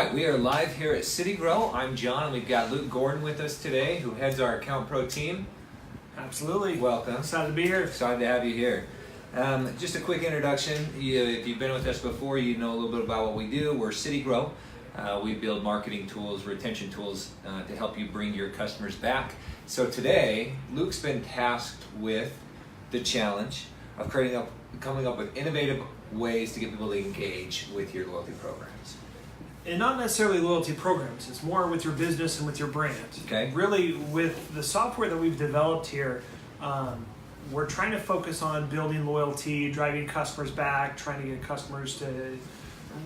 right, we are live here at City Grow. I'm John, and we've got Luke Gordon with us today, who heads our Account Pro team. Absolutely. Welcome. Excited to be here. Excited to have you here. Just a quick introduction. If you've been with us before, you know a little bit about what we do. We're City Grow. We build marketing tools, retention tools to help you bring your customers back. So today, Luke's been tasked with the challenge of coming up with innovative ways to get people to engage with your loyalty programs. And not necessarily loyalty programs. It's more with your business and with your brand. Okay. Really, with the software that we've developed here, we're trying to focus on building loyalty, driving customers back, trying to get customers to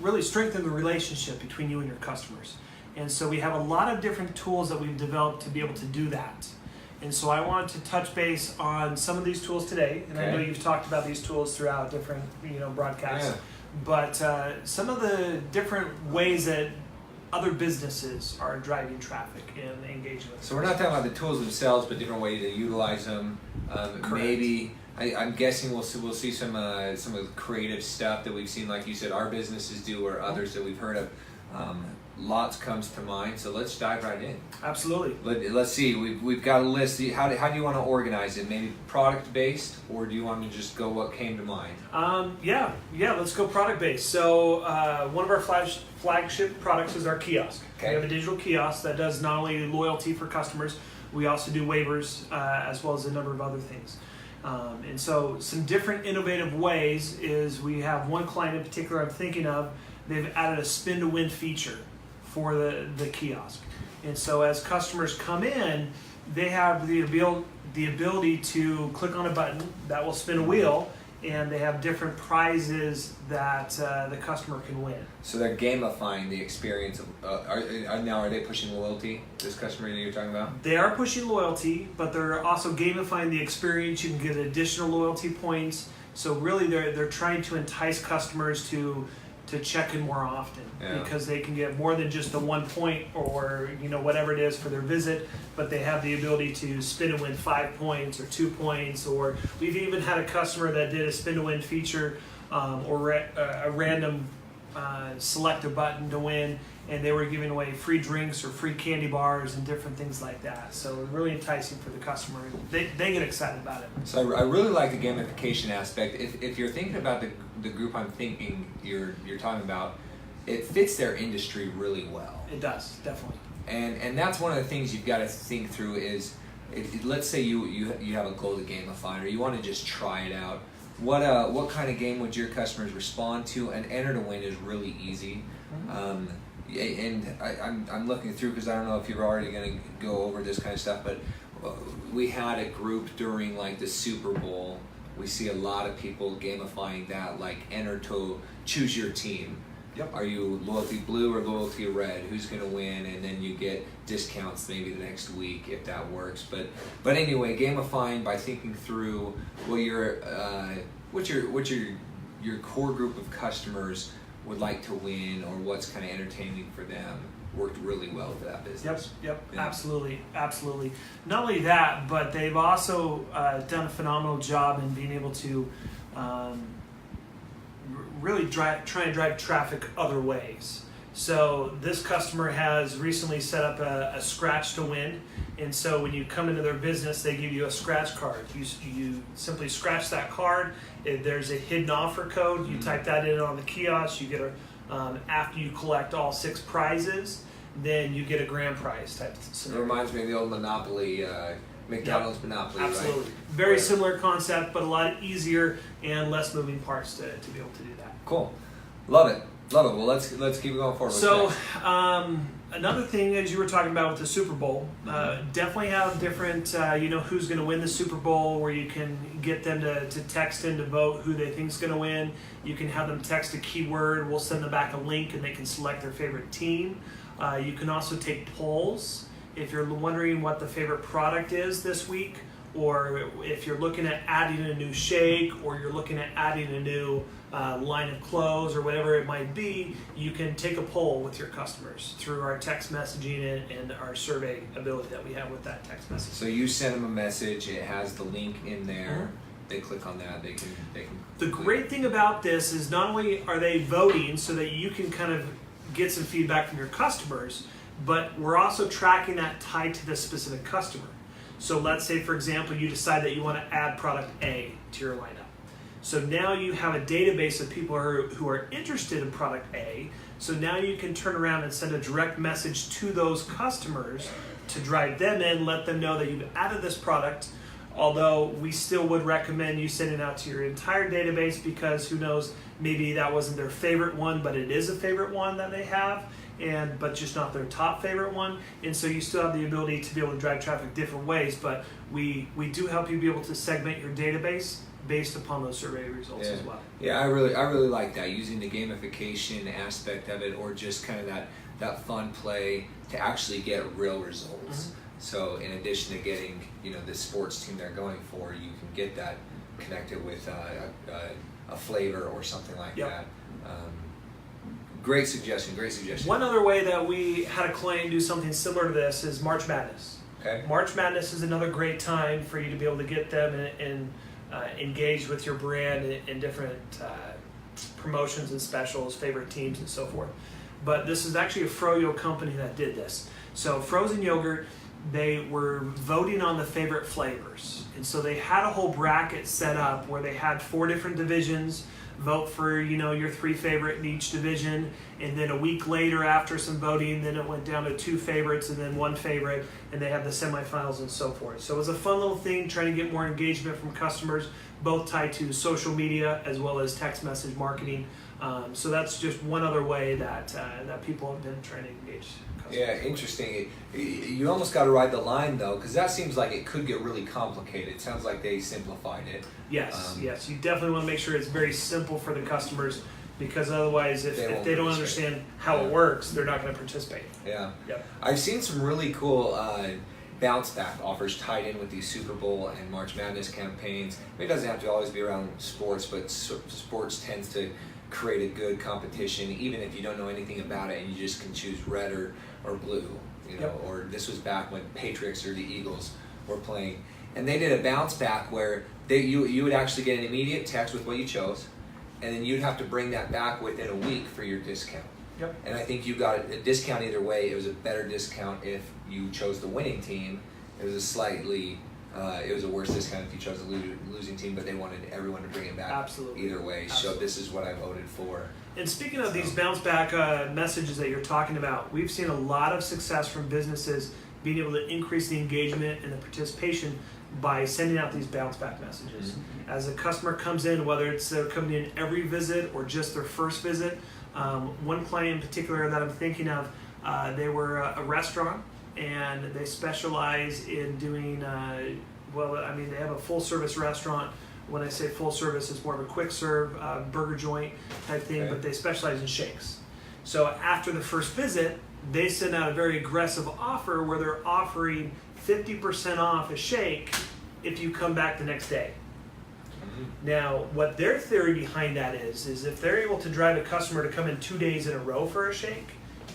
really strengthen the relationship between you and your customers. And so we have a lot of different tools that we've developed to be able to do that. And so I wanted to touch base on some of these tools today. And I know you've talked about these tools throughout different broadcasts. Yeah. But some of the different ways that other businesses are driving traffic and engaging with. So we're not talking about the tools themselves, but different ways to utilize them. Maybe I'm guessing we'll see some of the creative stuff that we've seen, like you said, our businesses do, or others that we've heard of. Lots comes to mind, so let's dive right in. Absolutely. Let's see. We've got a list. How do you want to organize it? Maybe product based, or do you want to just go what came to mind? Yeah. Let's go product based. So one of our flagship products is our kiosk. Okay. We have a digital kiosk that does not only loyalty for customers, we also do waivers as well as a number of other things. And so some different innovative ways is we have one client in particular I'm thinking of. They've added a spin to win feature for the kiosk. And so as customers come in, they have the ability to click on a button that will spin a wheel, and they have different prizes that the customer can win. So they're gamifying the experience of. Are they pushing loyalty? This customer that you're talking about? They are pushing loyalty, but they're also gamifying the experience. You can get additional loyalty points. So really, they're trying to entice customers to check in more often, because they can get more than just the 1 point or whatever it is for their visit, but they have the ability to spin and win 5 points or 2 points. Or we've even had a customer that did a spin to win feature or a random select a button to win, and they were giving away free drinks or free candy bars and different things like that. So really enticing for the customer. They get excited about it. So I really like the gamification aspect. If you're thinking about the group I'm thinking you're talking about, it fits their industry really well. It does, definitely. And that's one of the things you've got to think through is, let's say you have a goal to gamify, or you want to just try it out. What kind of game would your customers respond to? And enter to win is really easy. And I'm looking through, because I don't know if you're already going to go over this kind of stuff, but we had a group during like the Super Bowl. We see a lot of people gamifying that, like enter to choose your team. Yep. Are you loyalty blue or loyalty red? Who's going to win? And then you get discounts maybe the next week if that works. But anyway, gamifying by thinking through what's your core group of customers would like to win, or what's kind of entertaining for them, worked really well for that business. Yep, Yeah. absolutely. Not only that, but they've also done a phenomenal job in being able to really try and drive traffic other ways. So this customer has recently set up a scratch to win, and so when you come into their business, they give you a scratch card. You simply scratch that card. There's a hidden offer code. You type that in on the kiosk. You get after you collect all 6 prizes, then you get a grand prize type of scenario. It reminds me of the old Monopoly, McDonald's Monopoly, Absolutely. right? Very similar concept, but a lot easier and less moving parts to be able to do that. Cool. Love it. Well, let's keep going forward. So another thing, as you were talking about with the Super Bowl, definitely have different, who's going to win the Super Bowl, where you can get them to text in to vote who they think is going to win. You can have them text a keyword. We'll send them back a link, and they can select their favorite team. You can also take polls if you're wondering what the favorite product is this week, or if you're looking at adding a new shake, or you're looking at adding a new line of clothes, or whatever it might be. You can take a poll with your customers through our text messaging and our survey ability that we have with that text message. So you send them a message, it has the link in there. They click on that, they can The great thing about this is not only are they voting so that you can kind of get some feedback from your customers, but we're also tracking that tied to the specific customer. So let's say, for example, you decide that you want to add product A to your lineup. So now you have a database of people who are interested in product A. So now you can turn around and send a direct message to those customers to drive them in, let them know that you've added this product. Although we still would recommend you sending out to your entire database, because who knows, maybe that wasn't their favorite one, but it is a favorite one that they have, but just not their top favorite one. And so you still have the ability to be able to drive traffic different ways, but we do help you be able to segment your database based upon those survey results as well. Yeah, I really like that, using the gamification aspect of it, or just kind of that fun play to actually get real results. So in addition to getting, the sports team they're going for, you can get that connected with a flavor or something like that. Great suggestion. One other way that we had a client do something similar to this is March Madness. Okay. March Madness is another great time for you to be able to get them and engage with your brand in different promotions and specials, favorite teams, and so forth. But this is actually a froyo company that did this. So frozen yogurt, they were voting on the favorite flavors. And so they had a whole bracket set up where they had 4 different divisions, vote for your 3 favorite in each division, and then a week later, after some voting, then it went down to 2 favorites and then 1 favorite, and they had the semifinals and so forth. So it was a fun little thing, trying to get more engagement from customers, both tied to social media as well as text message marketing. So that's just one other way that people have been trying to engage customers. Yeah, interesting. You almost got to ride the line, though, because that seems like it could get really complicated. It sounds like they simplified it. Yes. You definitely want to make sure it's very simple for the customers, because otherwise, if they don't understand how it works, they're not going to participate. Yeah. Yep. I've seen some really cool bounce back offers tied in with these Super Bowl and March Madness campaigns. It doesn't have to always be around sports, but sports tends to create a good competition, even if you don't know anything about it and you just can choose red or blue, or this was back when Patriots or the Eagles were playing, and they did a bounce back where you would actually get an immediate text with what you chose, and then you'd have to bring that back within a week for your discount. Yep. And I think you got a discount either way. It was a better discount if you chose the winning team. It was a worse discount if you chose the losing team, but they wanted everyone to bring it back. Absolutely. Either way. Absolutely. So this is what I voted for. And speaking of these bounce back messages that you're talking about, we've seen a lot of success from businesses being able to increase the engagement and the participation by sending out these bounce back messages. Mm-hmm. As a customer comes in, whether it's they're coming in every visit or just their first visit, one client in particular that I'm thinking of, they were a restaurant, and they specialize in doing, they have a full service restaurant. When I say full service, it's more of a quick serve burger joint type thing, okay. But they specialize in shakes. So after the first visit, they send out a very aggressive offer where they're offering 50% off a shake if you come back the next day. Mm-hmm. Now, what their theory behind that is if they're able to drive a customer to come in 2 days in a row for a shake,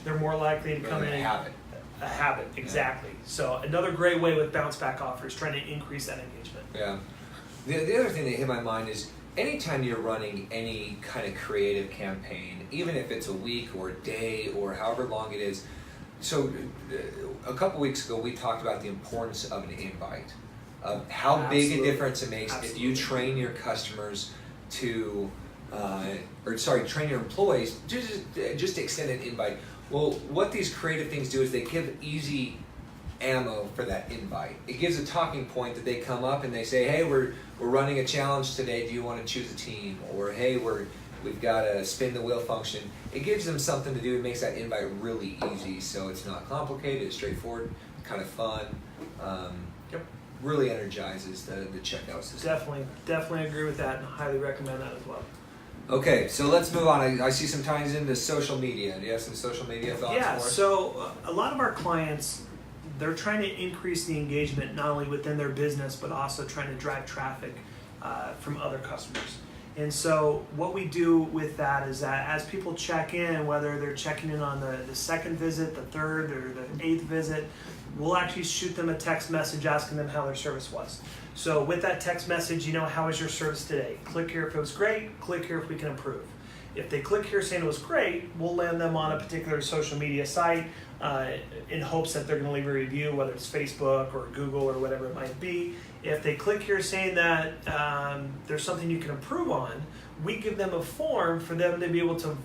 they're more likely to come in. A habit, exactly. Yeah. So another great way with bounce back offers, trying to increase that engagement. Yeah. The other thing that hit my mind is anytime you're running any kind of creative campaign, even if it's a week or a day or however long it is. So a couple weeks ago, we talked about the importance of an invite, of how big a difference it makes if you train your customers to, train your employees just extend an invite. Well, what these creative things do is they give easy ammo for that invite. It gives a talking point that they come up and they say, hey, we're running a challenge today. Do you want to choose a team? Or hey, we've got a spin the wheel function. It gives them something to do. It makes that invite really easy, so it's not complicated. It's straightforward, kind of fun. Really energizes the checkout system. Definitely agree with that, and highly recommend that as well. Okay, so let's move on. I see some ties into social media. Do you have some social media thoughts for us? So a lot of our clients, they're trying to increase the engagement not only within their business, but also trying to drive traffic from other customers. And so what we do with that is that as people check in, whether they're checking in on the second visit, the third, or the 8th visit, we'll actually shoot them a text message asking them how their service was. So with that text message, how was your service today? Click here if it was great, click here if we can improve. If they click here saying it was great, we'll land them on a particular social media site in hopes that they're going to leave a review, whether it's Facebook or Google or whatever it might be. If they click here saying that there's something you can improve on, we give them a form for them to be able to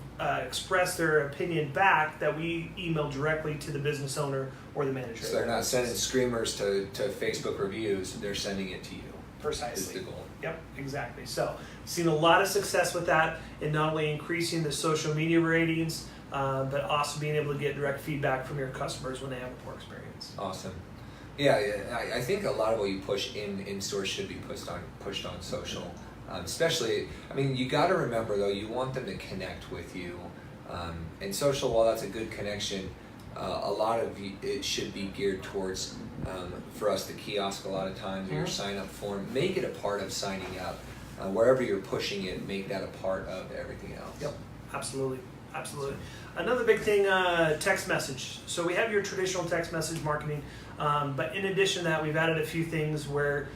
express their opinion back that we email directly to the business owner or the manager. So they're not sending screamers to Facebook reviews, they're sending it to you. Precisely. Is the goal. Yep, exactly. So, seen a lot of success with that in not only increasing the social media ratings, but also being able to get direct feedback from your customers when they have a poor experience. Awesome. Yeah, I think a lot of what you push in stores should be pushed on social. Especially, you got to remember though, you want them to connect with you. And social, while that's a good connection, a lot of it should be geared towards, for us, the kiosk a lot of times, or your sign-up form. Make it a part of signing up. Wherever you're pushing it, make that a part of everything else. Yep, absolutely. Another big thing, text message. So we have your traditional text message marketing, but in addition to that, we've added a few things where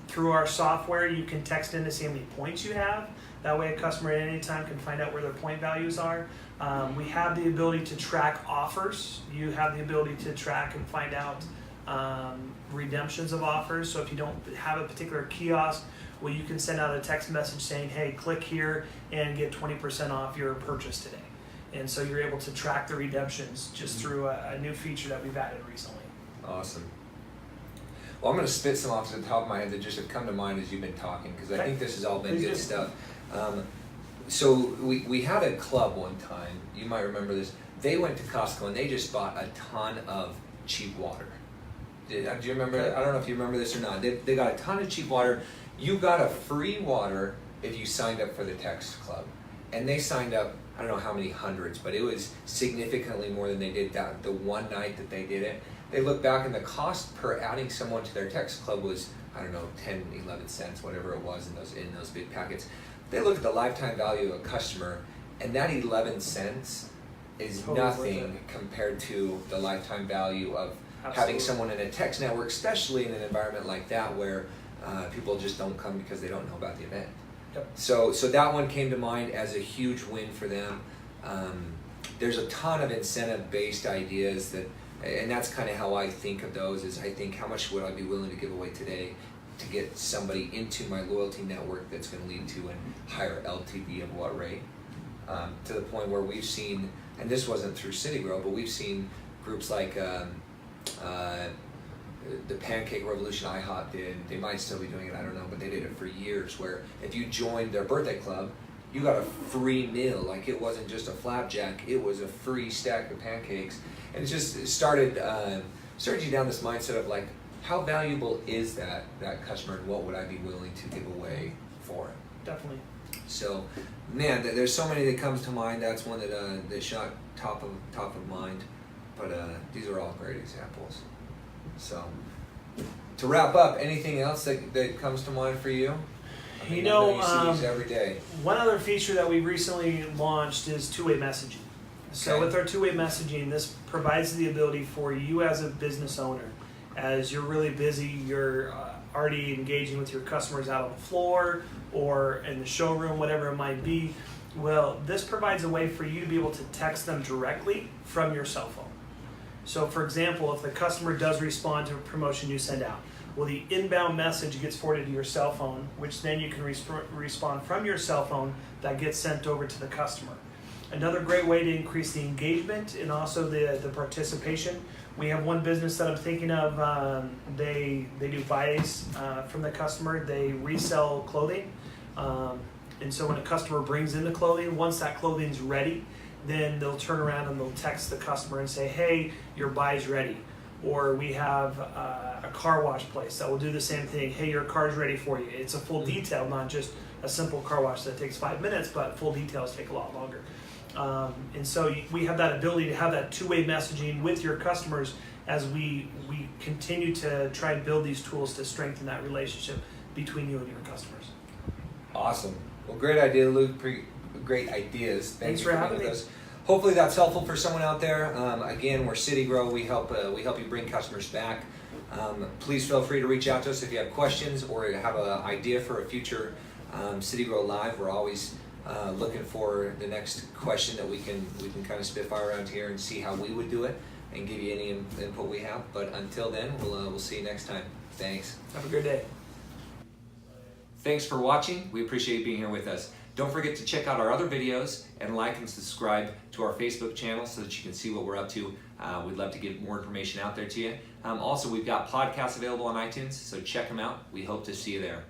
through our software, you can text in to see how many points you have. That way a customer at any time can find out where their point values are. We have the ability to track offers. You have the ability to track and find out redemptions of offers. So if you don't have a particular kiosk, well, you can send out a text message saying, hey, click here and get 20% off your purchase today. And so you're able to track the redemptions just through a new feature that we've added recently. Awesome. Well, I'm going to spit some off to the top of my head that just have come to mind as you've been talking, because I think this has all been good stuff. So we had a club one time, you might remember this. They went to Costco and they just bought a ton of cheap water. Do you remember? I don't know if you remember this or not. They got a ton of cheap water. You got a free water if you signed up for the text club. And they signed up, I don't know how many hundreds, but it was significantly more than they did the one night that they did it. They looked back and the cost per adding someone to their text club was, I don't know, 10, 11 cents, whatever it was in those big packets. They look at the lifetime value of a customer, and that 11 cents is totally nothing compared to the lifetime value of having someone in a text network, especially in an environment like that where people just don't come because they don't know about the event. Yep. So that one came to mind as a huge win for them. There's a ton of incentive-based ideas and that's kind of how I think of those, is I think how much would I be willing to give away today to get somebody into my loyalty network that's going to lead to a higher LTV of what rate, to the point where we've seen, and this wasn't through City Grow, but we've seen groups like the Pancake Revolution IHOP did. They might still be doing it, I don't know, but they did it for years, where if you joined their birthday club, you got a free meal. Like, it wasn't just a flapjack, it was a free stack of pancakes. And it started you down this mindset of like, how valuable is that customer, and what would I be willing to give away for it? Definitely. So, man, there's so many that comes to mind. That's one that shot top of mind. But these are all great examples. So, to wrap up, anything else that comes to mind for you? I know you see these every day. One other feature that we recently launched is two-way messaging. So with our two-way messaging, this provides the ability for you as a business owner, as you're really busy, you're already engaging with your customers out on the floor or in the showroom, whatever it might be. Well, this provides a way for you to be able to text them directly from your cell phone. So for example, if the customer does respond to a promotion you send out, well, the inbound message gets forwarded to your cell phone, which then you can respond from your cell phone, that gets sent over to the customer. Another great way to increase the engagement and also the participation. We have one business that I'm thinking of. They do buys from the customer. They resell clothing. And so when a customer brings in the clothing, once that clothing's ready, then they'll turn around and they'll text the customer and say, hey, your buy's ready. Or we have a car wash place that will do the same thing. Hey, your car's ready for you. It's a full detail, not just a simple car wash that takes 5 minutes, but full details take a lot longer. And so we have that ability to have that two-way messaging with your customers as we continue to try and build these tools to strengthen that relationship between you and your customers. Awesome. Well, great idea, Luke. Great ideas. Thanks for having me. Hopefully that's helpful for someone out there. Again, we're City Grow. We help you bring customers back. Please feel free to reach out to us if you have questions or have an idea for a future City Grow Live. We're always looking for the next question that we can kind of spitfire around here and see how we would do it and give you any input we have. But until then, we'll see you next time. Thanks. Have a good day. Thanks for watching. We appreciate you being here with us. Don't forget to check out our other videos and like and subscribe to our Facebook channel so that you can see what we're up to. We'd love to get more information out there to you. Also, we've got podcasts available on iTunes, so check them out. We hope to see you there.